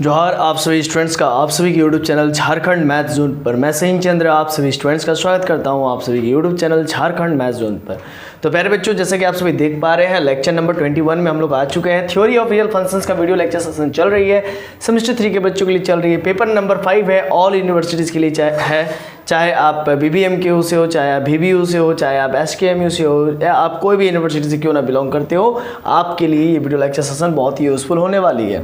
जोहार आप सभी स्टूडेंट्स का आप सभी के YouTube channel Jharkhand math zone पर मैं सहीन चंद्र आप सभी स्टूडेंट्स का स्वागत करता हूं आप सभी के YouTube channel Jharkhand math zone पर। तो प्यारे बच्चों, जैसे कि आप सभी देख पा रहे हैं, लेक्चर नंबर 21 में हम लोग आ चुके हैं। थ्योरी ऑफ रियल फंक्शंस का वीडियो लेक्चर सेशन चल रही है, सेमेस्टर 3 के बच्चों के लिए चल रही है। पेपर नंबर 5 है, ऑल यूनिवर्सिटीज़ के लिए है, चाहे आप BBMKU से हो, चाहे आप VBU से हो, चाहे आप SKMU से हो, या आप कोई भी यूनिवर्सिटी से क्यों ना बिलोंग करते हो, आपके लिए ये वीडियो लेक्चर सेशन बहुत ही यूज़फुल होने वाली है।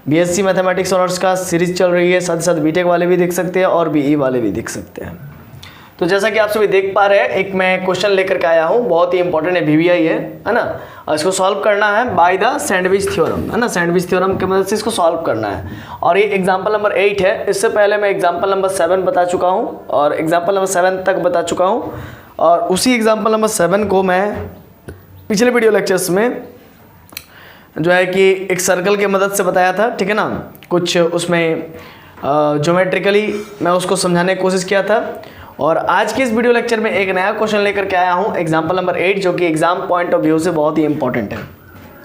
BSc मैथमेटिक्स ऑनर्स का सीरीज चल रही है, साथ ही साथ BTech वाले भी देख सकते हैं और BE वाले भी देख सकते हैं। तो जैसा कि आप सभी देख पा रहे हैं, एक मैं क्वेश्चन लेकर के आया हूँ, बहुत ही इंपॉर्टेंट है, VBI है ना। और इसको सॉल्व करना है बाय द सैंडविच थ्योरम, है ना। सैंडविच थ्योरम की मदद से इसको सॉल्व करना है। और ये एग्जाम्पल नंबर 8 है। इससे पहले मैं एग्जाम्पल नंबर 7 बता चुका हूँ और एग्जाम्पल नंबर 7 तक बता चुका हूँ। और उसी एग्जाम्पल नंबर 7 को मैं पिछले वीडियो लेक्चर्स में जो है कि एक सर्कल की मदद से बताया था, ठीक है ना। कुछ उसमें ज्योमेट्रिकली मैं उसको समझाने की कोशिश किया था। और आज के इस वीडियो लेक्चर में एक नया क्वेश्चन लेकर के आया हूँ, एग्जाम्पल नंबर 8, जो कि एग्जाम पॉइंट ऑफ व्यू से बहुत ही इंपॉर्टेंट है,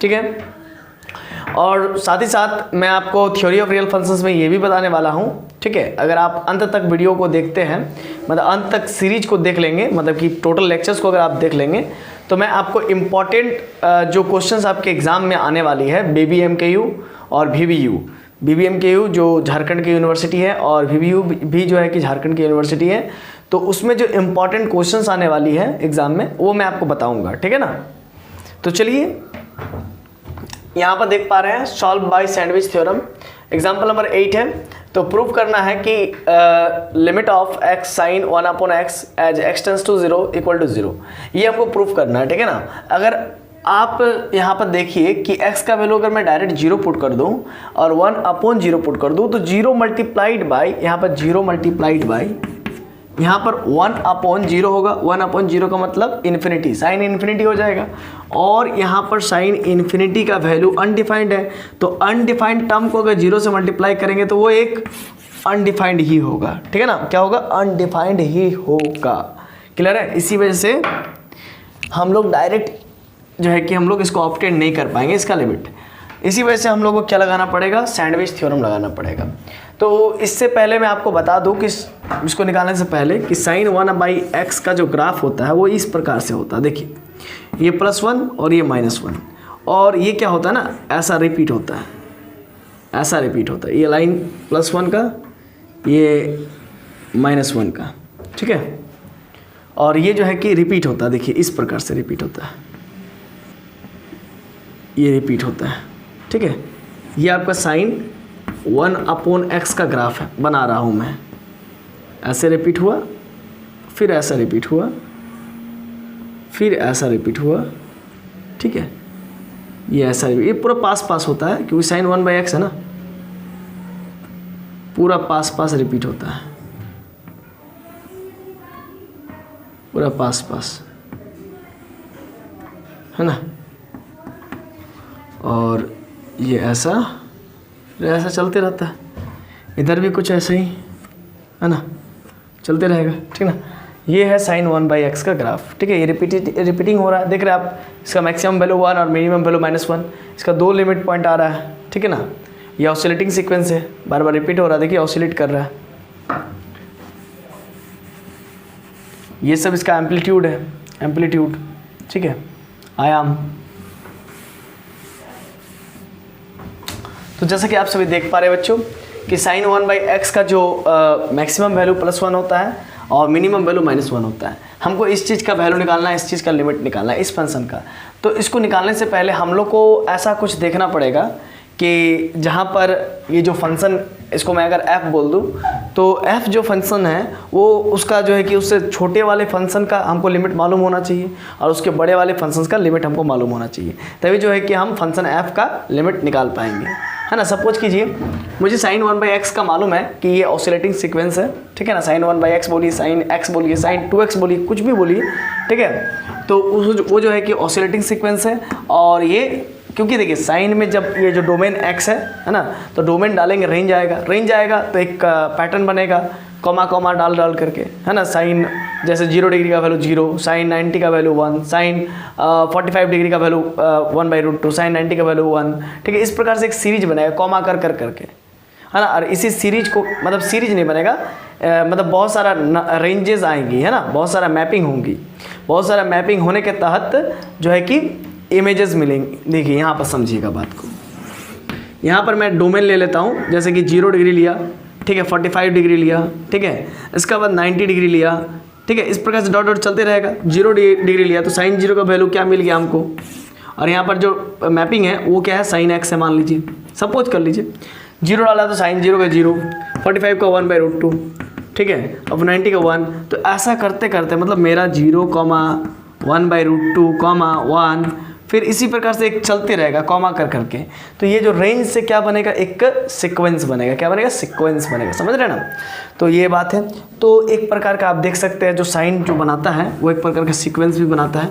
ठीक है। और साथ ही साथ मैं आपको थ्योरी ऑफ रियल फंक्शंस में ये भी बताने वाला हूँ, ठीक है। अगर आप अंत तक वीडियो को देखते हैं, मतलब अंत तक सीरीज को देख लेंगे, मतलब कि टोटल लेक्चर्स को अगर आप देख लेंगे, तो मैं आपको इम्पॉर्टेंट जो क्वेश्चंस आपके एग्जाम में आने वाली है, BBMKU और VBU। BBMKU जो झारखंड की यूनिवर्सिटी है और VBU भी जो है कि झारखंड की यूनिवर्सिटी है, तो उसमें जो इम्पॉर्टेंट क्वेश्चंस आने वाली है एग्जाम में, वो मैं आपको बताऊंगा, ठीक है ना। तो चलिए यहाँ पर देख पा रहे हैं, solve by sandwich theorem, example number 8 है। तो प्रूव करना है कि limit of x sine 1/x as x tends to 0 equal to 0, ये आपको प्रूव करना है, ठीक है ना। अगर आप यहाँ पर देखिए कि x का वैल्यू अगर मैं डायरेक्ट 0 पुट कर दूँ और 1/0 पुट कर दूँ, तो 0 मल्टीप्लाइड बाई, यहाँ पर 0 मल्टीप्लाइड बाई, यहाँ पर 1/0 होगा। 1/0 का मतलब इन्फिनिटी, साइन इन्फिनिटी हो जाएगा। और यहाँ पर साइन इन्फिनिटी का वैल्यू अनडिफाइंड है, तो अनडिफाइंड टर्म को अगर 0 से मल्टीप्लाई करेंगे तो वो एक अनडिफाइंड ही होगा, ठीक है ना। क्या होगा? अनडिफाइंड ही होगा। क्लियर है? इसी वजह से हम लोग डायरेक्ट जो है कि हम लोग इसको ऑप्टेन नहीं कर पाएंगे, इसका लिमिट। इसी वजह से हम लोग को क्या लगाना पड़ेगा? सैंडविच थ्योरम लगाना पड़ेगा। तो इससे पहले मैं आपको बता दूं कि इसको निकालने से पहले कि साइन 1/x का जो ग्राफ होता है वो इस प्रकार से होता है। देखिए, ये +1 और ये -1, और ये क्या होता है ना, ऐसा रिपीट होता है, ऐसा रिपीट होता है। ये लाइन +1 का, ये -1 का, ठीक है। और ये जो है कि रिपीट होता है, देखिए इस प्रकार से रिपीट होता है, ये रिपीट होता है, ठीक है। ये आपका साइन 1/x का ग्राफ है, बना रहा हूँ मैं। ऐसे रिपीट हुआ, फिर ऐसा रिपीट हुआ, फिर ऐसा रिपीट हुआ, ठीक है। ये ऐसा, ये पूरा पास पास होता है क्योंकि साइन 1/x है ना, पूरा पास पास रिपीट होता है, पूरा पास पास, है ना। और ये ऐसा ऐसा चलते रहता है, इधर भी कुछ ऐसे ही, है ना, चलते रहेगा, ठीक ना। ये है साइन 1/x का ग्राफ, ठीक है। ये रिपीटिंग हो रहा है, देख रहे हैं आप। इसका मैक्सिमम वैल्यू 1 और मिनिमम वैल्यू -1, इसका 2 लिमिट पॉइंट आ रहा है, ठीक है ना। ये ऑसिलेटिंग सीक्वेंस है, बार बार रिपीट हो रहा है, देखिए ऑसिलेट कर रहा है। ये सब इसका एम्पलीट्यूड है, एम्पलीट्यूड, ठीक है, आयाम। तो जैसा कि आप सभी देख पा रहे हैं बच्चों कि साइन 1/x का जो मैक्सिमम वैल्यू +1 होता है और मिनिमम वैल्यू -1 होता है। हमको इस चीज़ का वैल्यू निकालना है, इस चीज़ का लिमिट निकालना है, इस फंक्शन का। तो इसको निकालने से पहले हम लोग को ऐसा कुछ देखना पड़ेगा कि जहाँ पर ये जो फंक्शन, इसको मैं अगर f बोल दूँ, तो f जो फंक्शन है वो उसका जो है कि उससे छोटे वाले फंक्शन का हमको लिमिट मालूम होना चाहिए और उसके बड़े वाले फंक्शंस का लिमिट हमको मालूम होना चाहिए, तभी जो है कि हम फंक्शन f का लिमिट निकाल पाएंगे, है ना। सपोज कीजिए मुझे साइन 1/x का मालूम है कि ये ऑसिलेटिंग सीक्वेंस है, ठीक है ना। साइन 1/x बोलिए, साइन x बोलिए, साइन 2x बोलिए, कुछ भी बोलिए, ठीक है। तो वो जो है कि ऑसिलेटिंग सीक्वेंस है। और ये क्योंकि देखिए साइन में जब ये जो डोमेन x है ना, तो डोमेन डालेंगे रेंज आएगा, रेंज आएगा तो एक पैटर्न बनेगा, कॉमा कॉमा डाल करके, है ना। साइन जैसे 0 डिग्री का वैल्यू 0, साइन 90 का वैल्यू 1, साइन 45 डिग्री का वैल्यू 1/√2, साइन 90 का वैल्यू 1, ठीक है। इस प्रकार से एक सीरीज बनाएगा कॉमा करके, है ना। और इसी सीरीज को मतलब सीरीज नहीं बनेगा, मतलब बहुत सारा रेंजेस आएंगी, है ना, बहुत सारा मैपिंग होंगी। बहुत सारा मैपिंग होने के तहत जो है कि इमेजेस मिलेंगी। देखिए यहाँ पर समझिएगा बात को। यहाँ पर मैं डोमेन ले लेता हूँ, जैसे कि 0 डिग्री लिया, ठीक है, 45 डिग्री लिया, ठीक है, इसके बाद 90 डिग्री लिया, ठीक है। इस प्रकार से डॉट डॉट चलते रहेगा। 0 डिग्री लिया तो साइन 0 का वैल्यू क्या मिल गया हमको, और यहाँ पर जो मैपिंग है वो क्या है, साइन x है मान लीजिए, सपोज कर लीजिए। 0 डाला तो साइन 0 का 0, 45 का 1/√2, ठीक है, अब 90 का 1। तो ऐसा करते करते मतलब मेरा 0, 1/√2, 1, फिर इसी प्रकार से एक चलते रहेगा कॉमा करके। तो ये जो रेंज से क्या बनेगा, एक सीक्वेंस बनेगा। क्या बनेगा, सीक्वेंस बनेगा, समझ रहे हैं ना। तो ये बात है। तो एक प्रकार का आप देख सकते हैं जो साइन जो बनाता है वो एक प्रकार का सीक्वेंस भी बनाता है,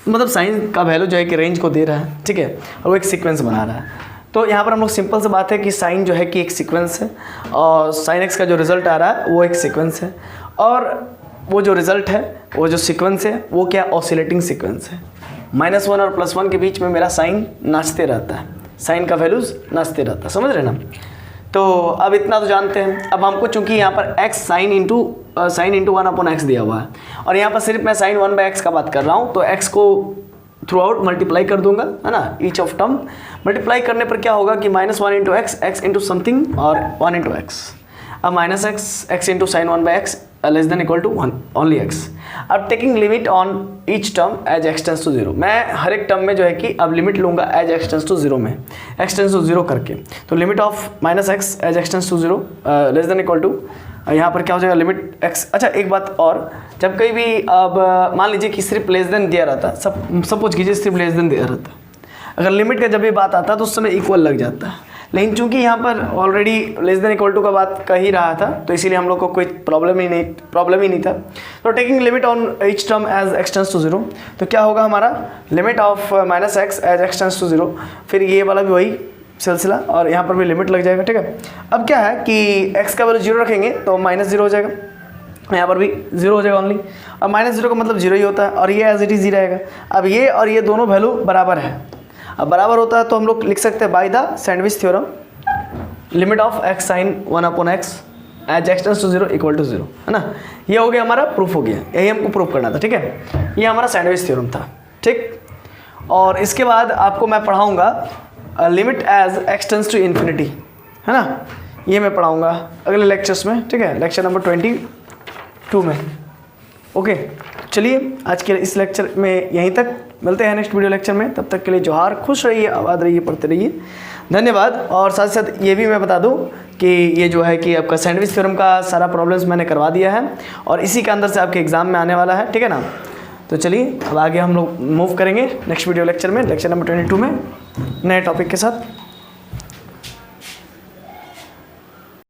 मतलब साइन का वैल्यू जो है कि रेंज को दे रहा है, ठीक है, और वो एक सीक्वेंस बना रहा है। तो यहाँ पर हम लोग सिंपल सी बात है कि साइन जो है कि एक सीक्वेंस है, और साइन एक्स का जो रिजल्ट आ रहा है वो एक सीक्वेंस है, और वो जो रिजल्ट है वो जो सीक्वेंस है वो क्या, ऑसिलेटिंग सीक्वेंस है। -1 और +1 के बीच में मेरा साइन नाचते रहता है, साइन का वैल्यूज नाचते रहता है, समझ रहे ना। तो अब इतना तो जानते हैं। अब हमको चूंकि यहाँ पर x साइन इंटू 1/x दिया हुआ है, और यहाँ पर सिर्फ मैं साइन 1/x का बात कर रहा हूँ, तो x को थ्रू आउट मल्टीप्लाई कर दूंगा, है ना, ईच ऑफ टर्म। मल्टीप्लाई करने पर क्या होगा कि -1 इंटू x इंटू समथिंग और 1 इंटू x। अब -x into sine 1/x less than equal to 1 only x। अब taking limit on each term as x tends to 0, मैं हर एक टर्म में जो है कि अब लिमिट लूँगा एज x टेंस टू 0 में, x टेंस टू 0 करके। तो limit of -x as x tends to 0 less than equal to, यहाँ पर क्या हो जाएगा, लिमिट x। अच्छा एक बात और, जब कहीं भी अब मान लीजिए कि सिर्फ लेस देन दिया रहता, सपोज कीजिए सिर्फ लेस देन दिया रहता, अगर लिमिट का जब भी बात आता तो उस समय इक्वल लग जाता है। लेकिन चूंकि यहाँ पर already less than equal to का बात कह ही रहा था, तो इसीलिए हम लोग को कोई प्रॉब्लम ही नहीं था। तो taking limit on each term as x tends to 0, तो क्या होगा हमारा, limit of -x as x tends to 0, फिर ये वाला भी वही सिलसिला, और यहाँ पर भी लिमिट लग जाएगा, ठीक है। अब क्या है कि x का वैल्यू 0 रखेंगे तो -0 हो जाएगा, यहाँ पर भी 0 हो जाएगा ओनली। अब -0 का मतलब 0 ही होता है, और ये एज इट इज ही रहेगा। अब ये और ये दोनों वैल्यू बराबर है, अब बराबर होता है तो हम लोग लिख सकते हैं by the sandwich theorem, limit of x sine 1/x as x tends to 0 equal to 0, है ना। ये हो गया हमारा, प्रूफ हो गया, यही हमको प्रूफ करना था, ठीक है। ये हमारा सैंडविच थ्योरम था, ठीक। और इसके बाद आपको मैं पढ़ाऊँगा limit as x tends to infinity, है ना। ये मैं पढ़ाऊँगा अगले लेक्चर्स में, ठीक है, लेक्चर नंबर 22 में। ओके, चलिए आज के इस लेक्चर में यहीं तक, मिलते हैं नेक्स्ट वीडियो लेक्चर में। तब तक के लिए जोहार, खुश रहिए, आबाद रहिए, पढ़ते रहिए, धन्यवाद। और साथ साथ ये भी मैं बता दूं कि ये जो है कि आपका सैंडविच थ्योरम का सारा प्रॉब्लम्स मैंने करवा दिया है, और इसी के अंदर से आपके एग्जाम में आने वाला है, ठीक है ना। तो चलिए अब आगे हम लोग मूव करेंगे नेक्स्ट वीडियो लेक्चर में, लेक्चर नंबर 22 में नए टॉपिक के साथ।